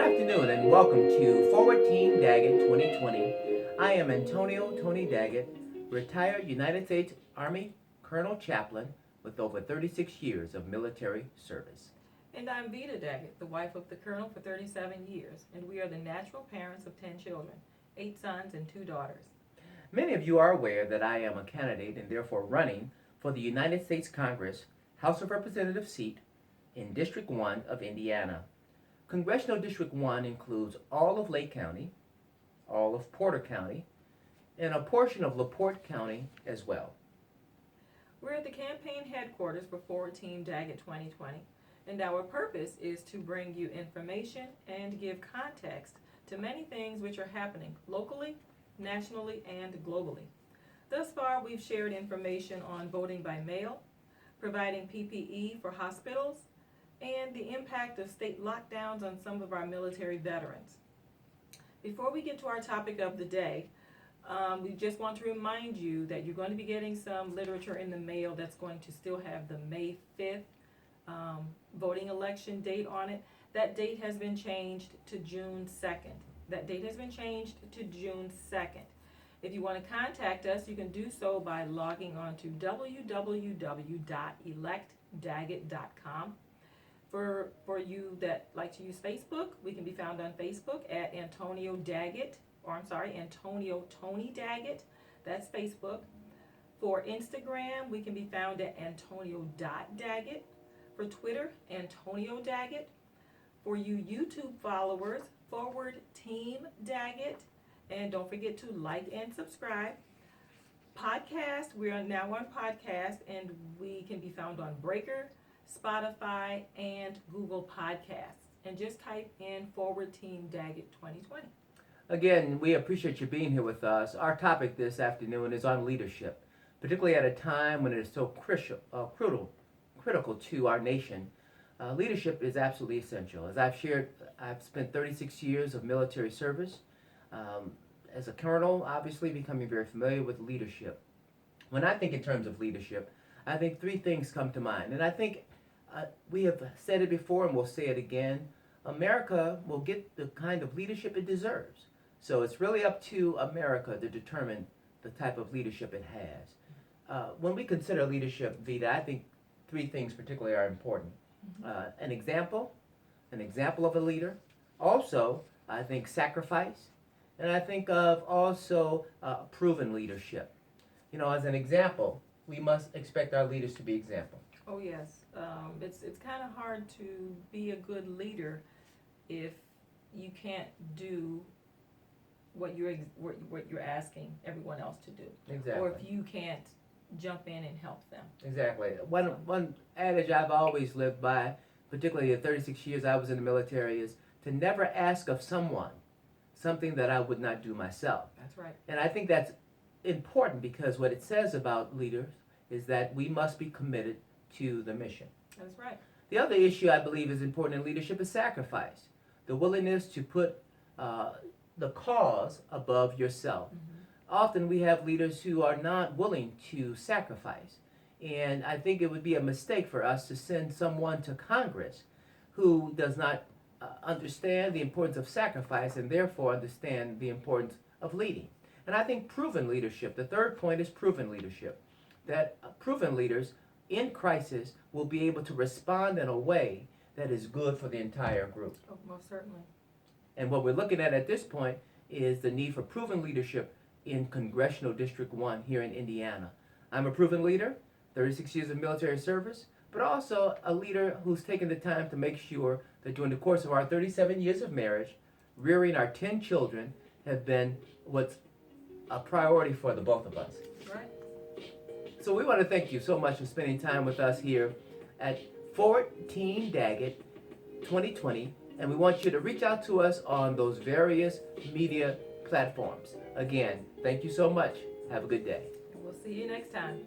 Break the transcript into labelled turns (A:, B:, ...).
A: afternoon and welcome to Forward Team Daggett 2020. I am Antonio Tony Daggett, retired United States Army Colonel Chaplain with over 36 years of military service.
B: And I'm Vita Daggett, the wife of the Colonel for 37 years, and we are the natural parents of 10 children, 8 sons and 2 daughters.
A: Many of you are aware that I am a candidate and therefore running for the United States Congress House of Representatives seat in District 1 of Indiana. Congressional District 1 includes all of Lake County, all of Porter County, and a portion of LaPorte County as well.
B: We're at the campaign headquarters for Forward Team Daggett 2020, and our purpose is to bring you information and give context to many things which are happening locally, nationally, and globally. Thus far, we've shared information on voting by mail, providing PPE for hospitals, and the impact of state lockdowns on some of our military veterans. Before we get to our topic of the day, we just want to remind you that you're going to be getting some literature in the mail that's going to still have the May 5th voting election date on it. That date has been changed to June 2nd. If you want to contact us, you can do so by logging on to www.electdaggett.com. For you that like to use Facebook, we can be found on Facebook at Antonio Tony Daggett. That's Facebook. For Instagram, we can be found at Antonio.Daggett. For Twitter, Antonio Daggett. For you YouTube followers, Forward Team Daggett. And don't forget to like and subscribe. Podcast, we are now on podcast, and we can be found on Breaker, Spotify, and Google Podcasts. And just type in Forward Team Daggett 2020.
A: Again, we appreciate you being here with us. Our topic this afternoon is on leadership, particularly at a time when it is so critical to our nation. Leadership is absolutely essential. As I've shared, I've spent 36 years of military service. As a colonel, obviously becoming very familiar with leadership. When I think in terms of leadership, I think 3 things come to mind. And I think we have said it before and we'll say it again. America will get the kind of leadership it deserves. So it's really up to America to determine the type of leadership it has. When we consider leadership, Vita, I think 3 things particularly are important. An example of a leader. Also, I think sacrifice. And I think of also proven leadership. You know, as an example, we must expect our leaders to be example.
B: Oh yes, it's kind of hard to be a good leader if you can't do what you're asking everyone else to do.
A: Exactly.
B: Or if you can't jump in and help them.
A: Exactly. One adage I've always lived by, particularly the 36 years I was in the military, is to never ask of someone something that I would not do myself.
B: That's right.
A: And I think that's important because what it says about leaders is that we must be committed to the mission.
B: That's right.
A: The other issue I believe is important in leadership is sacrifice. The willingness to put the cause above yourself. Often we have leaders who are not willing to sacrifice. And I think it would be a mistake for us to send someone to Congress who does not understand the importance of sacrifice and therefore understand the importance of leading. And I think proven leadership, the third point is proven leadership, that proven leaders in crisis will be able to respond in a way that is good for the entire group.
B: Oh, most certainly.
A: And what we're looking at this point is the need for proven leadership in Congressional District 1 here in Indiana. I'm a proven leader, 36 years of military service, but also a leader who's taken the time to make sure that during the course of our 37 years of marriage, rearing our 10 children have been what's a priority for the both of us.
B: Right.
A: So we want to thank you so much for spending time with us here at Forward Team Daggett 2020, and we want you to reach out to us on those various media platforms. Again, thank you so much. Have a good day.
B: We'll see you next time.